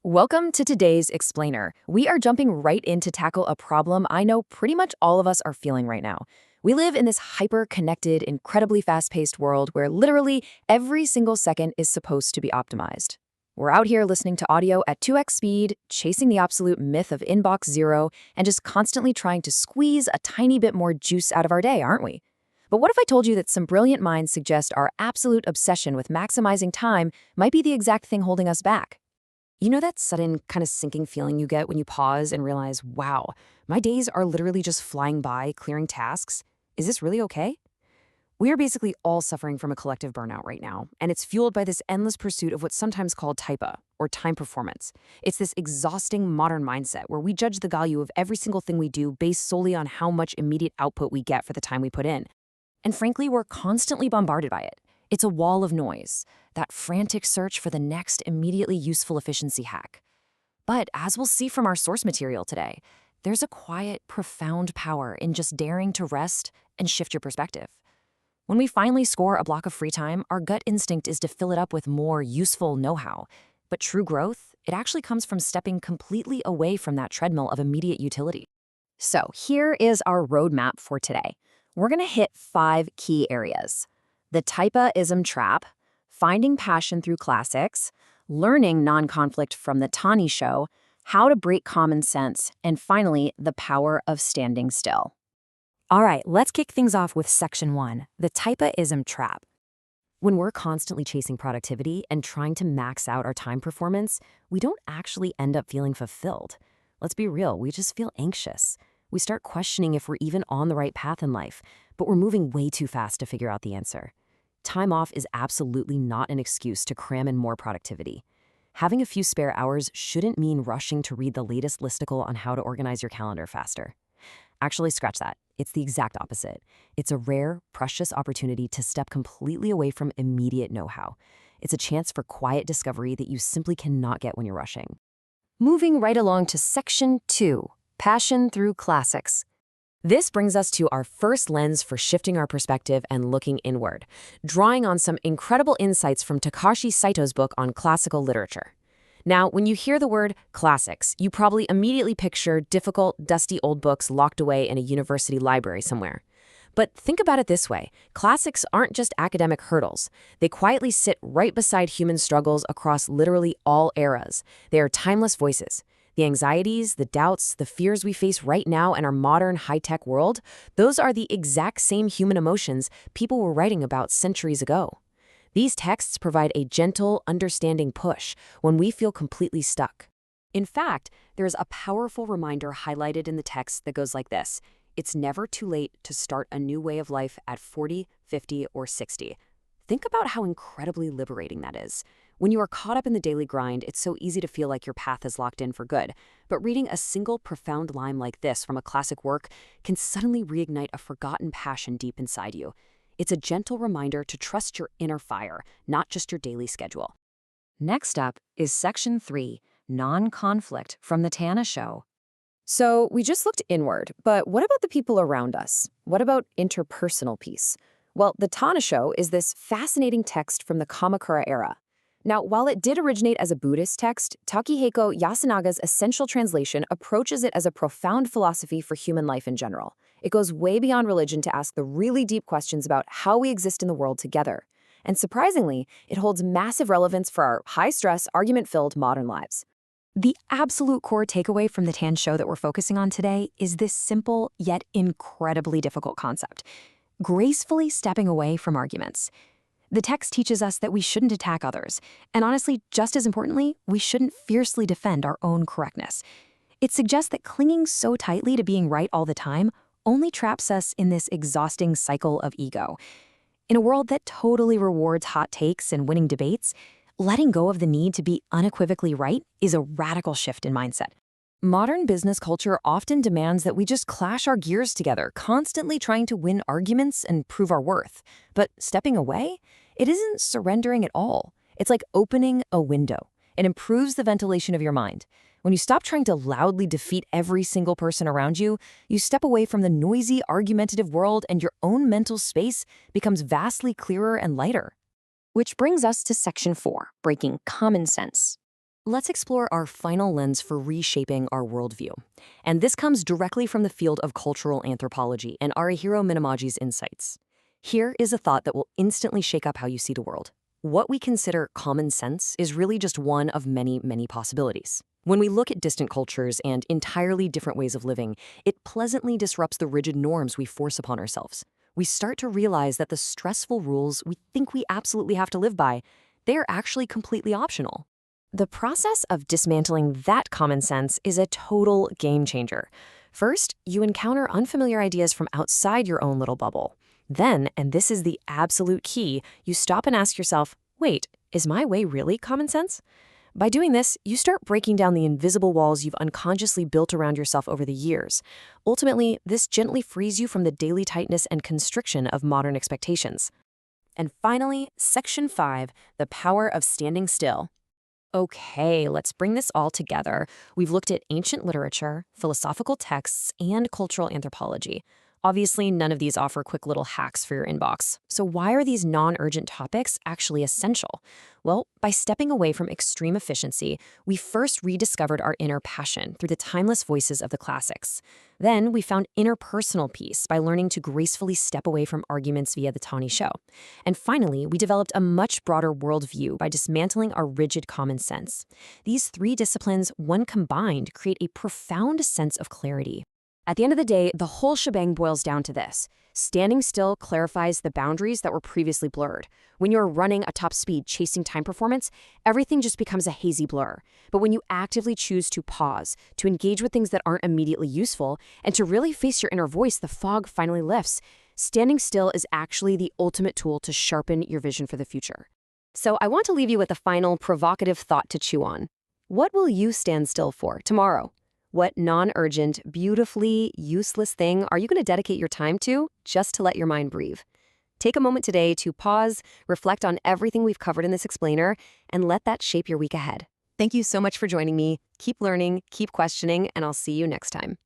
Welcome to today's Explainer. We are jumping right in to tackle a problem I know pretty much all of us are feeling right now. We live in this hyper-connected, incredibly fast-paced world where literally every single second is supposed to be optimized. We're out here listening to audio at 2x speed, chasing the absolute myth of inbox zero, and just constantly trying to squeeze a tiny bit more juice out of our day, aren't we? But what if I told you that some brilliant minds suggest our absolute obsession with maximizing time might be the exact thing holding us back? You know that sudden kind of sinking feeling you get when you pause and realize, wow, my days are literally just flying by clearing tasks? Is this really okay? We are basically all suffering from a collective burnout right now, and it's fueled by this endless pursuit of what's sometimes called TIPA, or time performance. It's this exhausting modern mindset where we judge the value of every single thing we do based solely on how much immediate output we get for the time we put in. And frankly, we're constantly bombarded by it. It's a wall of noise, that frantic search for the next immediately useful efficiency hack. But as we'll see from our source material today, there's a quiet, profound power in just daring to rest and shift your perspective. When we finally score a block of free time, our gut instinct is to fill it up with more useful know-how. But true growth, it actually comes from stepping completely away from that treadmill of immediate utility. So here is our roadmap for today. We're going to hit 5 key areas: the Typaism trap, finding passion through classics, learning non-conflict from the Tani Show, how to break common sense, and finally, the power of standing still. All right, let's kick things off with section 1, the Typaism trap. When we're constantly chasing productivity and trying to max out our time performance, we don't actually end up feeling fulfilled. Let's be real, we just feel anxious. We start questioning if we're even on the right path in life, but we're moving way too fast to figure out the answer. Time off is absolutely not an excuse to cram in more productivity. Having a few spare hours shouldn't mean rushing to read the latest listicle on how to organize your calendar faster. Actually, scratch that. It's the exact opposite. It's a rare, precious opportunity to step completely away from immediate know-how. It's a chance for quiet discovery that you simply cannot get when you're rushing. Moving right along to section 2, passion through classics. This brings us to our first lens for shifting our perspective and looking inward, drawing on some incredible insights from Takashi Saito's book on classical literature. Now, when you hear the word classics, you probably immediately picture difficult, dusty old books locked away in a university library somewhere. But think about it this way: classics aren't just academic hurdles. They quietly sit right beside human struggles across literally all eras. They are timeless voices. The anxieties, the doubts, the fears we face right now in our modern high-tech world, those are the exact same human emotions people were writing about centuries ago. These texts provide a gentle, understanding push when we feel completely stuck. In fact, there's a powerful reminder highlighted in the text that goes like this: it's never too late to start a new way of life at 40, 50, or 60. Think about how incredibly liberating that is. When you are caught up in the daily grind, it's so easy to feel like your path is locked in for good. But reading a single profound line like this from a classic work can suddenly reignite a forgotten passion deep inside you. It's a gentle reminder to trust your inner fire, not just your daily schedule. Next up is section 3, non-conflict from the Tana Show. So we just looked inward, but what about the people around us? What about interpersonal peace? Well, the Tana Show is this fascinating text from the Kamakura era. Now, while it did originate as a Buddhist text, Takehiko Yasunaga's essential translation approaches it as a profound philosophy for human life in general. It goes way beyond religion to ask the really deep questions about how we exist in the world together. And surprisingly, it holds massive relevance for our high-stress, argument-filled modern lives. The absolute core takeaway from the Tan Show that we're focusing on today is this simple yet incredibly difficult concept: gracefully stepping away from arguments. The text teaches us that we shouldn't attack others, and honestly, just as importantly, we shouldn't fiercely defend our own correctness. It suggests that clinging so tightly to being right all the time only traps us in this exhausting cycle of ego. In a world that totally rewards hot takes and winning debates, letting go of the need to be unequivocally right is a radical shift in mindset. Modern business culture often demands that we just clash our gears together, constantly trying to win arguments and prove our worth. But stepping away? It isn't surrendering at all. It's like opening a window. It improves the ventilation of your mind. When you stop trying to loudly defeat every single person around you, you step away from the noisy, argumentative world, and your own mental space becomes vastly clearer and lighter. Which brings us to section 4, breaking common sense. let's explore our final lens for reshaping our worldview. And this comes directly from the field of cultural anthropology and Arihiro Minamaji's insights. Here is a thought that will instantly shake up how you see the world. What we consider common sense is really just one of many, many possibilities. When we look at distant cultures and entirely different ways of living, it pleasantly disrupts the rigid norms we force upon ourselves. We start to realize that the stressful rules we think we absolutely have to live by, they're actually completely optional. The process of dismantling that common sense is a total game changer. First, you encounter unfamiliar ideas from outside your own little bubble. Then, and this is the absolute key, you stop and ask yourself, wait, is my way really common sense? By doing this, you start breaking down the invisible walls you've unconsciously built around yourself over the years. Ultimately, this gently frees you from the daily tightness and constriction of modern expectations. And finally, Section 5, the power of standing still. Okay, let's bring this all together. We've looked at ancient literature, philosophical texts, and cultural anthropology. Obviously, none of these offer quick little hacks for your inbox. So why are these non-urgent topics actually essential? Well, by stepping away from extreme efficiency, we first rediscovered our inner passion through the timeless voices of the classics. Then we found interpersonal peace by learning to gracefully step away from arguments via the Tawny Show. And finally, we developed a much broader worldview by dismantling our rigid common sense. These three disciplines, when combined, create a profound sense of clarity. At the end of the day, the whole shebang boils down to this. Standing still clarifies the boundaries that were previously blurred. When you're running at top speed, chasing time performance, everything just becomes a hazy blur. But when you actively choose to pause, to engage with things that aren't immediately useful, and to really face your inner voice, the fog finally lifts. Standing still is actually the ultimate tool to sharpen your vision for the future. So I want to leave you with a final provocative thought to chew on. What will you stand still for tomorrow? What non-urgent, beautifully useless thing are you going to dedicate your time to just to let your mind breathe? Take a moment today to pause, reflect on everything we've covered in this explainer, and let that shape your week ahead. Thank you so much for joining me. Keep learning, keep questioning, and I'll see you next time.